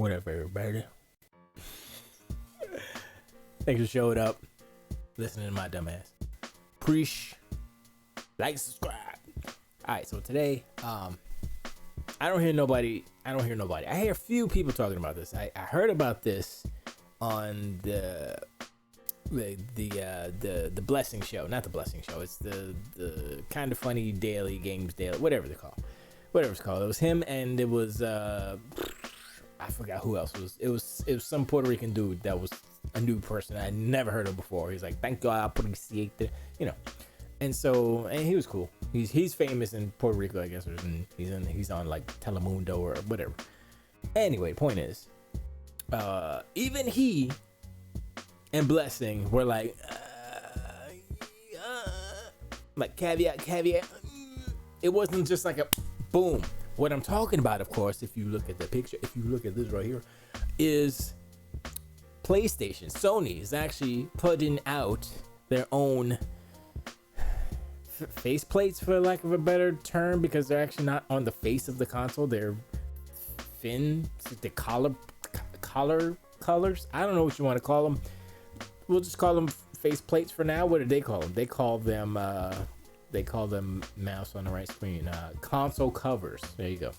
What up, everybody? Thanks for showing up, listening to my dumb ass. Preach, like, subscribe. All right, so today, I hear nobody. I hear a few people talking about this. I heard about this on the blessing show, not the blessing show. It's the kind of funny daily games daily, whatever it's called. It was him, and it was I forgot who else was. It was some Puerto Rican dude that was a new person I never heard of before. He's like, thank God I appreciate the, and he was cool. He's famous in Puerto Rico, I guess, or he's on like Telemundo or whatever. Anyway, point is, even he and Blessing were like caveat. It wasn't just like a boom. What I'm talking about, of course, if you look at the picture, if you look at this right here, is PlayStation. Sony is actually putting out their own face plates, for lack of a better term, because they're actually not on the face of the console. They're the collar colors. I don't know what you want to call them. We'll just call them face plates for now. What do they call them? They call them mouse on the right screen. Console covers. There you go.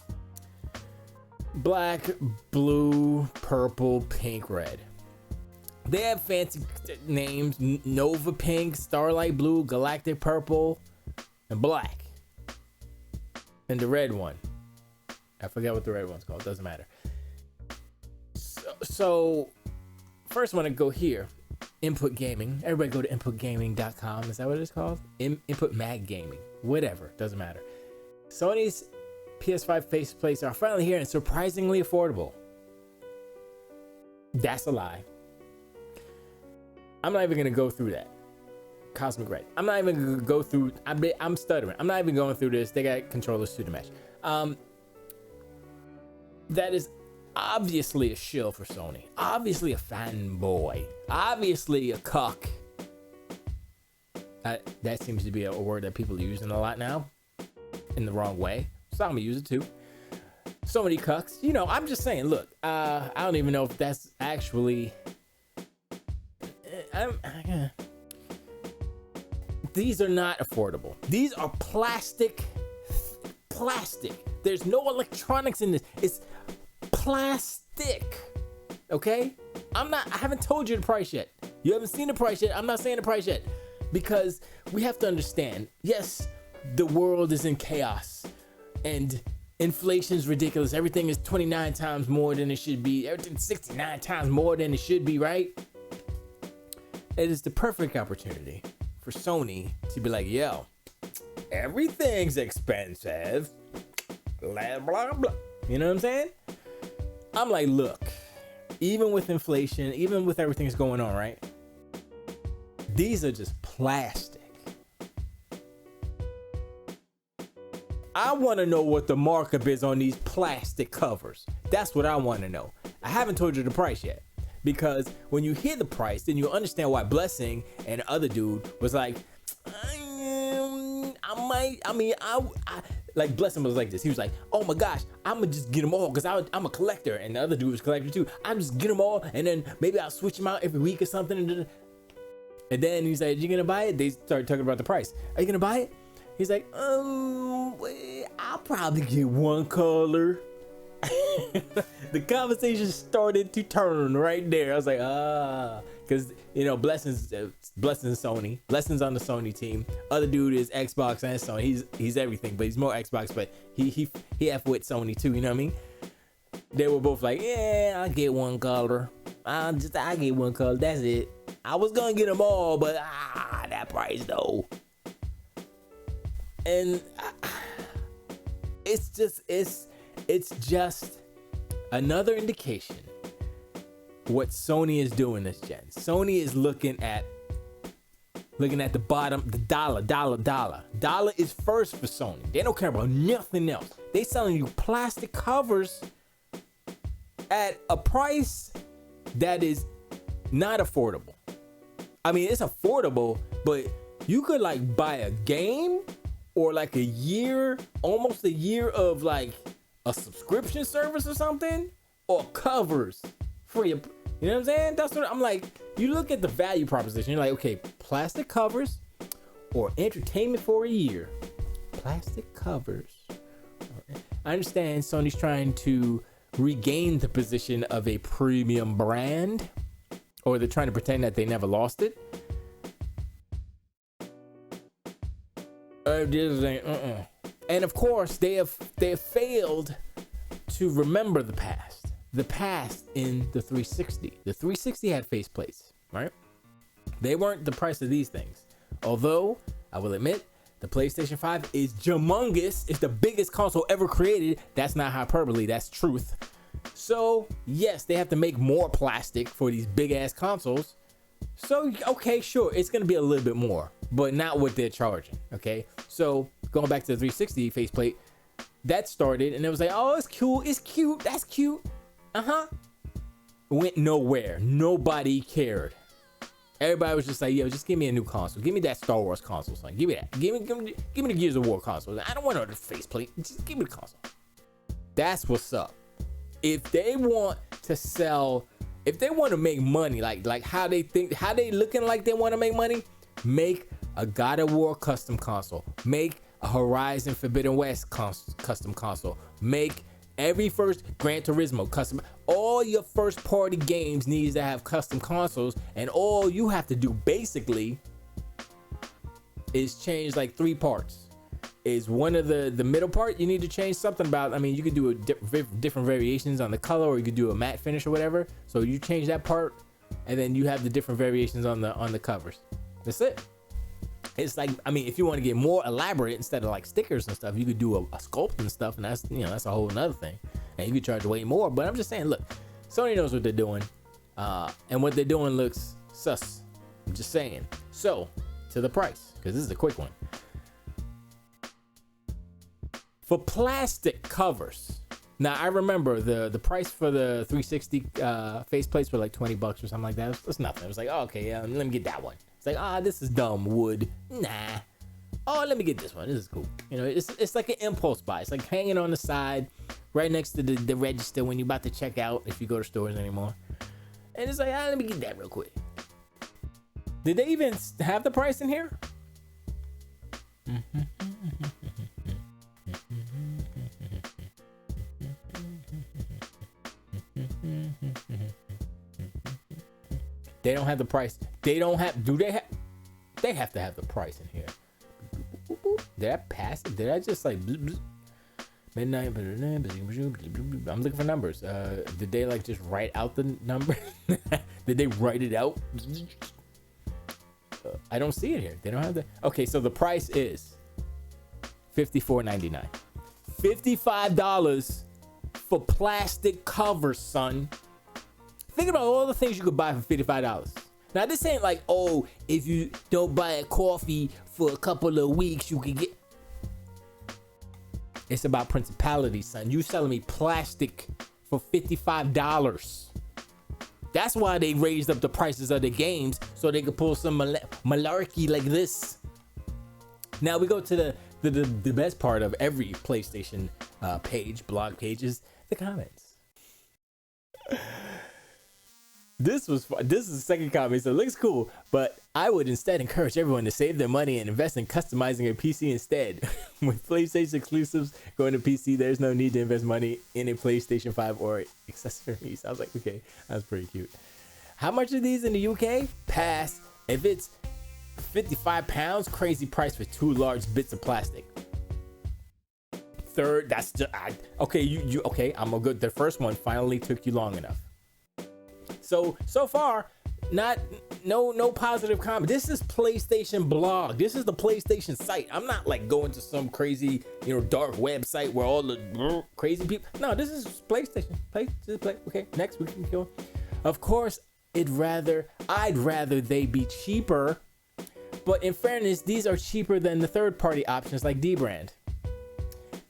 Black, blue, purple, pink, red. They have fancy names: Nova Pink, Starlight Blue, Galactic Purple, and Black. And the red one, I forget what the red one's called. Doesn't matter. So first, I want to go here. Input Gaming. Everybody go to inputgaming.com. Is that what it's called? Input Mag Gaming. Whatever. Doesn't matter. Sony's PS5 faceplates are finally here and surprisingly affordable. That's a lie. I'm not even going to go through that. Cosmic Red. I'm not even going to go through. I'm stuttering. I'm not even going through this. They got controllers to the match. That is obviously a shill for Sony. Obviously a fanboy. Obviously a cuck. That seems to be a word that people are using a lot now. In the wrong way. So I'm going to use it too. So many cucks. I'm just saying, look. I don't even know if that's actually... These are not affordable. These are plastic. There's no electronics in this. It's plastic. Okay? I haven't told you the price yet. You haven't seen the price yet. I'm not saying the price yet. Because we have to understand, yes, the world is in chaos. And inflation's ridiculous. Everything is 29 times more than it should be. Everything's 69 times more than it should be, right? It is the perfect opportunity for Sony to be like, yo, everything's expensive. Blah, blah, blah. You know what I'm saying? I'm like, look, even with inflation, even with everything that's going on, right? These are just plastic. I want to know what the markup is on these plastic covers. That's what I want to know. I haven't told you the price yet. Because when you hear the price, then you understand why Blessing and the other dude was like, like Blessing was like this. He was like, oh my gosh, I'm gonna just get them all because I'm a collector. And the other dude was a collector too. I'm just get them all and then maybe I'll switch them out every week or something. And then he's like, you gonna buy it? They started talking about the price. Are you gonna buy it? He's like, I'll probably get one color. The conversation started to turn right there. I was like, because Blessing's Sony. Blessing's on the Sony team. Other dude is Xbox and Sony. He's everything, but he's more Xbox. But he F with Sony too. You know what I mean? They were both like, yeah, I'll get one color. I get one color. That's it. I was gonna get them all, but that price though. And it's just another indication what Sony is doing this gen. Sony is looking at the bottom, the dollar. Dollar is first for Sony. They don't care about nothing else. They selling you plastic covers at a price that is not affordable. I mean, it's affordable, but you could like buy a game or like almost a year of like a subscription service or something, or covers for your, you know what I'm saying? That's what I'm like. You look at the value proposition, you're like, okay, plastic covers or entertainment for a year. Plastic covers. I understand Sony's trying to regain the position of a premium brand, or they're trying to pretend that they never lost it. And of course, they have failed to remember the past. The past in the 360. The 360 had faceplates, right? They weren't the price of these things. Although, I will admit, the PlayStation 5 is humongous. It's the biggest console ever created. That's not hyperbole, that's truth. So, yes, they have to make more plastic for these big ass consoles. So, okay, sure, it's gonna be a little bit more, but not what they're charging, okay? So, going back to the 360 faceplate, that started and it was like, oh, it's cute, that's cute. Went nowhere. Nobody cared. Everybody was just like, yo, just give me a new console. Give me that Star Wars console, son. Give me that. Give me the Gears of War console. I don't want another faceplate. Just give me the console. That's what's up. If they want to sell, if they want to make money, like how they looking like they want to make money, make a God of War custom console. Make a Horizon Forbidden West custom console. Make every first Gran Turismo custom. All your first party games needs to have custom consoles, and all you have to do basically is change like 3 parts. Is one of the middle part you need to change something about. I mean, you could do different variations on the color, or you could do a matte finish or whatever. So you change that part, and then you have the different variations on the covers. That's it. It's like, I mean, if you want to get more elaborate instead of like stickers and stuff, you could do a sculpt and stuff, and that's, you know, that's a whole nother thing, and you could charge way more. But I'm just saying, look, Sony knows what they're doing, and what they're doing looks sus. I'm just saying. So to the price, because this is a quick one. For plastic covers, now I remember the price for the 360 faceplates were like $20 or something like that. It's nothing. It was like, oh, okay, yeah, let me get that one. It's like, this is dumb wood. Nah. Oh, let me get this one. This is cool. You know, it's like an impulse buy. It's like hanging on the side, right next to the register when you're about to check out, if you go to stores anymore. And it's like, let me get that real quick. Did they even have the price in here? They don't have the price. They don't have. Do they have? They have to have the price in here. Did I pass it? Did I just like midnight? I'm looking for numbers. Did they like just write out the number? Did they write it out? I don't see it here. They don't have the. Okay, so the price is $54.99. $55 for plastic covers, son. Think about all the things you could buy for $55. Now, this ain't like, oh, if you don't buy a coffee for a couple of weeks, you can get. It's about principality, son. You selling me plastic for $55. That's why they raised up the prices of the games, so they could pull some malarkey like this. Now we go to the best part of every PlayStation blog page is the comments. This was fun. This is the second comment, so it looks cool, but I would instead encourage everyone to save their money and invest in customizing a PC instead. With PlayStation exclusives going to PC, there's no need to invest money in a PlayStation 5 or accessories. I was like, okay, that's pretty cute. How much are these in the UK? Pass. If it's £55, crazy price for 2 large bits of plastic. Third, that's just okay. You okay? I'm gonna go. The first one finally took you long enough. So far, no positive comment. This is PlayStation blog. This is the PlayStation site. I'm not like going to some crazy, dark website where all the crazy people. No, this is PlayStation. Play. Okay, next we can go. Of course, I'd rather they be cheaper, but in fairness, these are cheaper than the third-party options like Dbrand.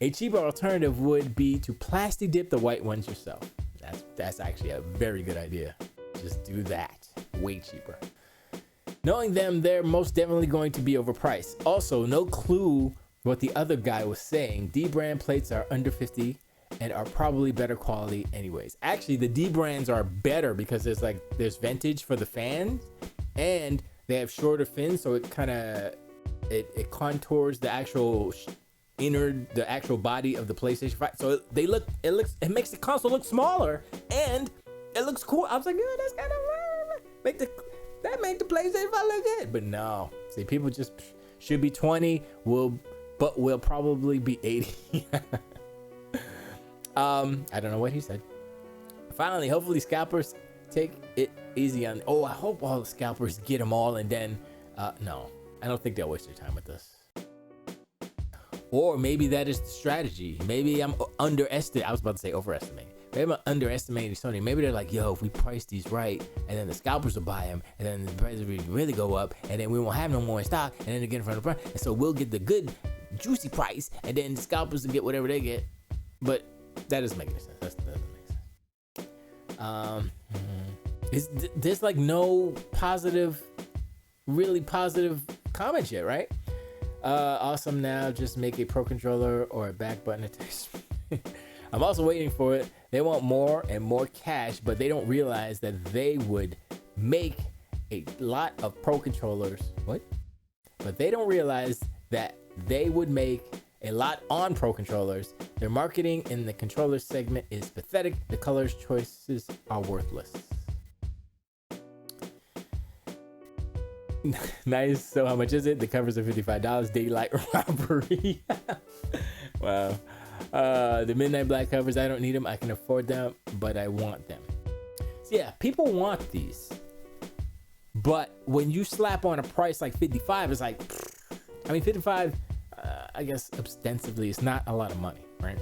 A cheaper alternative would be to plastic dip the white ones yourself. That's actually a very good idea. Just do that. Way cheaper. Knowing them, they're most definitely going to be overpriced. Also, no clue what the other guy was saying. Dbrand plates are under 50 and are probably better quality anyways. Actually, the Dbrands are better because there's vintage for the fans, and they have shorter fins, so it kind of it contours the actual the actual body of the PlayStation 5. So it makes the console look smaller, and it looks cool. I was like, yeah, that's kind of make the PlayStation 5 look good. But no, see, people just should be 20. But we'll probably be 80. I don't know what he said. Finally, hopefully scalpers take it easy on. Oh, I hope all the scalpers get them all, and then no, I don't think they'll waste their time with this. Or maybe that is the strategy. Maybe I'm underestimating. I was about to say overestimating. Maybe I'm underestimating Sony. Maybe they're like, yo, if we price these right, and then the scalpers will buy them, and then the prices will really go up, and then we won't have no more in stock, and then they get in front of the price, and so we'll get the good juicy price, and then the scalpers will get whatever they get. But that doesn't make any sense. That doesn't make sense. There's like no really positive comments yet, right? Awesome. Now just make a Pro controller or a back button attachment. I'm also waiting for it. They want more and more cash, but they don't realize that they would make a lot of Pro controllers. What? But they don't realize that they would make a lot on Pro controllers. Their marketing in the controller segment is pathetic. The colors choices are worthless. Nice. So how much is it? The covers are $55. Daylight robbery. Wow. The midnight black covers, I don't need them. I can afford them, but I want them. So yeah, people want these. But when you slap on a price like 55, it's like, I mean, 55, I guess ostensibly it's not a lot of money, right?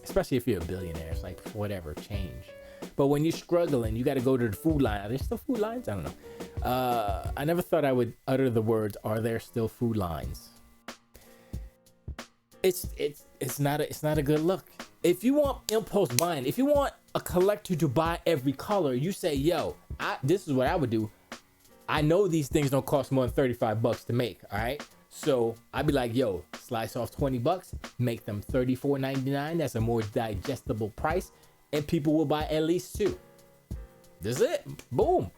Especially if you're a billionaire, it's like whatever, change. But when you're struggling, you got to go to the food line. Are there still food lines? I don't know. I never thought I would utter the words, are there still food lines? It's not a good look. If you want impulse buying, if you want a collector to buy every color, you say, yo, this is what I would do. I know these things don't cost more than $35 to make, all right? So I'd be like, yo, slice off $20, make them $34.99. That's a more digestible price, and people will buy at least two. That's it. Boom.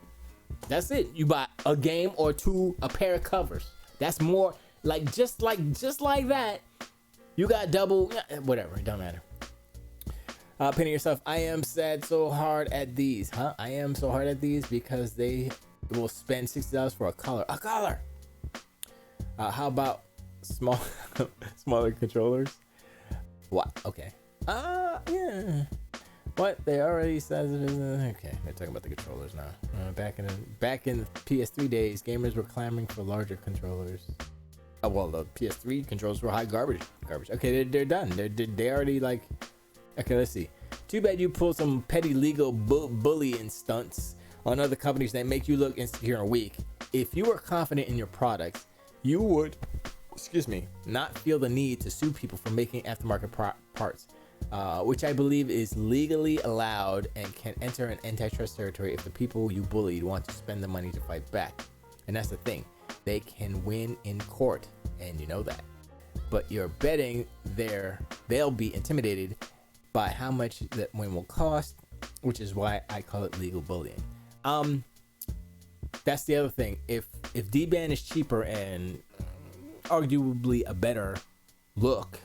That's it. You buy a game or two, a pair of covers. That's more like just like that. You got double, whatever. It don't matter. Penny yourself. I am sad so hard at these, huh? I am so hard at these because they will spend $60 for a color. A color. How about smaller controllers? What? Okay. Yeah. What? They already said. Okay, they're talking about the controllers now. Back in the PS3 days, gamers were clamoring for larger controllers. Oh well, the PS3 controllers were high garbage. Okay, they're done. They already like. Okay, let's see. Too bad you pulled some petty legal bullying stunts on other companies that make you look insecure and weak. If you were confident in your products, you would, not feel the need to sue people for making aftermarket parts, which I believe is legally allowed and can enter an antitrust territory if the people you bullied want to spend the money to fight back. And that's the thing. They can win in court, and you know that. But you're betting they'll be intimidated by how much that win will cost, which is why I call it legal bullying. That's the other thing. If Dbrand is cheaper and arguably a better look,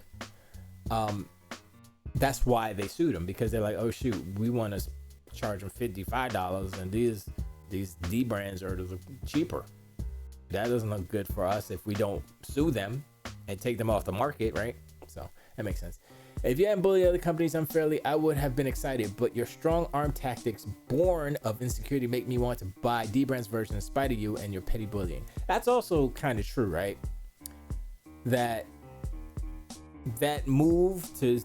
that's why they sued him, because they're like, oh shoot, we want to charge them $55, and these Dbrands are cheaper. That doesn't look good for us if we don't sue them and take them off the market, right? So that makes sense. If you hadn't bullied other companies unfairly, I would have been excited, but your strong arm tactics born of insecurity make me want to buy Dbrand's version in spite of you and your petty bullying. That's also kind of true, right? That move to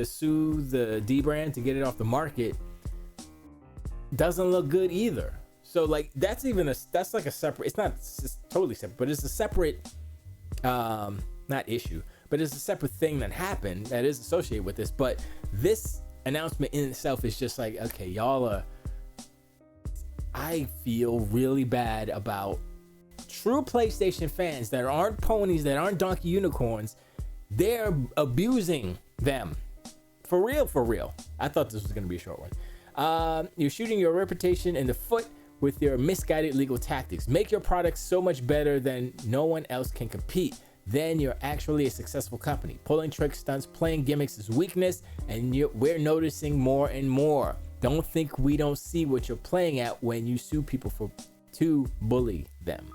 sue the Dbrand to get it off the market doesn't look good either. So like that's like a separate, it's totally separate, but it's a separate not issue, but it's a separate thing that happened that is associated with this. But this announcement in itself is just like, okay, y'all I feel really bad about true PlayStation fans that aren't ponies, that aren't donkey unicorns. They're abusing them For real. I thought this was gonna be a short one. You're shooting your reputation in the foot with your misguided legal tactics. Make your products so much better than no one else can compete. Then you're actually a successful company. Pulling trick stunts, playing gimmicks is weakness, and we're noticing more and more. Don't think we don't see what you're playing at when you sue people to bully them.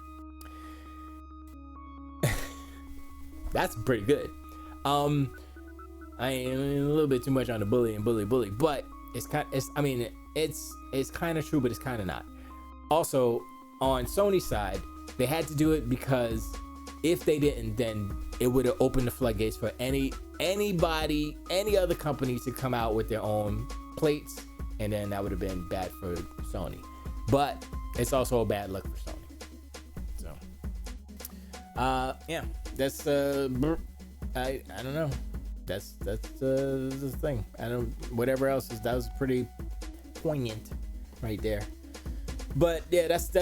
That's pretty good. I am a little bit too much on the bully, but it's kind of true, but it's kind of not. Also, on Sony's side, they had to do it because if they didn't, then it would have opened the floodgates for any other company to come out with their own plates, and then that would have been bad for Sony. But it's also a bad luck for Sony. So, yeah, that's I don't know. That's the thing. I don't. Whatever else is, that was pretty poignant, right there. But yeah, that's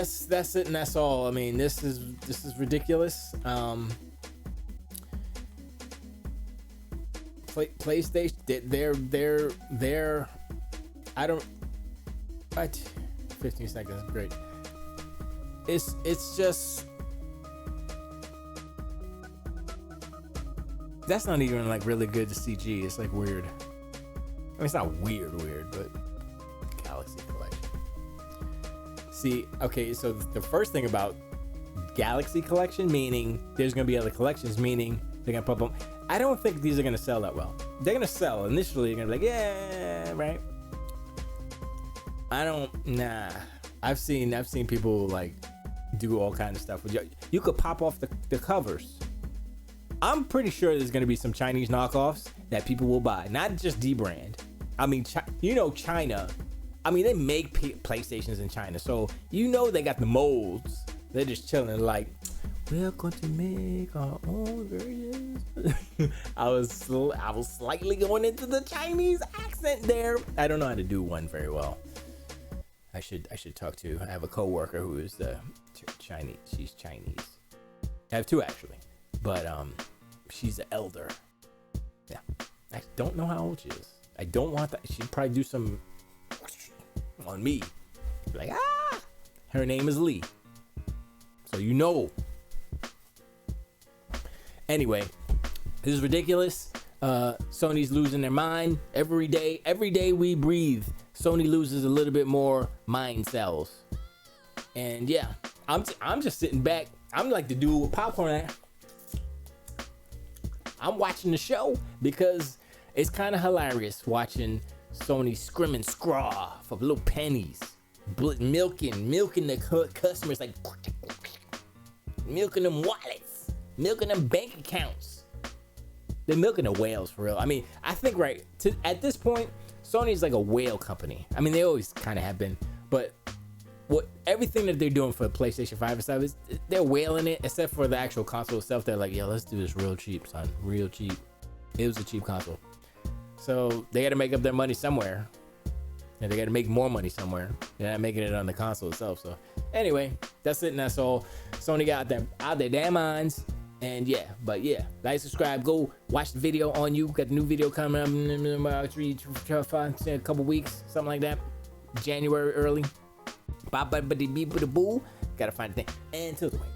it, and that's all. I mean, this is ridiculous. PlayStation, they're I don't. What? 15 seconds, great. It's just. That's not even like really good to CG. It's like weird. I mean, it's not weird, but Galaxy Collection. See, okay, so the first thing about Galaxy Collection, meaning there's gonna be other collections, meaning they're gonna pop them. I don't think these are gonna sell that well. They're gonna sell initially. You're gonna be like, yeah, right. Nah. I've seen people like do all kinds of stuff with you. You could pop off the covers. I'm pretty sure there's going to be some Chinese knockoffs that people will buy, not just Dbrand. I mean, China. I mean, they make PlayStations in China, so they got the molds. They're just chilling, like, we're going to make our own versions. I was slightly going into the Chinese accent there. I don't know how to do one very well. I should talk to. I have a coworker who is Chinese. She's Chinese. I have two actually, but she's an elder. Yeah, I don't know how old she is. I don't want that. She'd probably do some on me. Like, her name is Lee. So Anyway, this is ridiculous. Sony's losing their mind every day. Every day we breathe, Sony loses a little bit more mind cells. And yeah, I'm just sitting back. I'm like the dude with popcorn. I'm watching the show because it's kind of hilarious watching Sony scrim and scraw for little pennies, milking the customers, like milking them wallets, milking them bank accounts. They're milking the whales for real. I mean, I think at this point, Sony's like a whale company. I mean, they always kind of have been, but everything that they're doing for PlayStation 5 and stuff is they're whaling it, except for the actual console itself. They're like, yo, let's do this real cheap, son. Real cheap. It was a cheap console. So they got to make up their money somewhere. And they got to make more money somewhere. They're not making it on the console itself. So anyway, that's it and that's all. Sony got out their damn minds. And yeah, like, subscribe, go watch the video on you. Got the new video coming up in about 3-5, a couple weeks, something like that. January early. Bye, gotta find the thing. And till the way.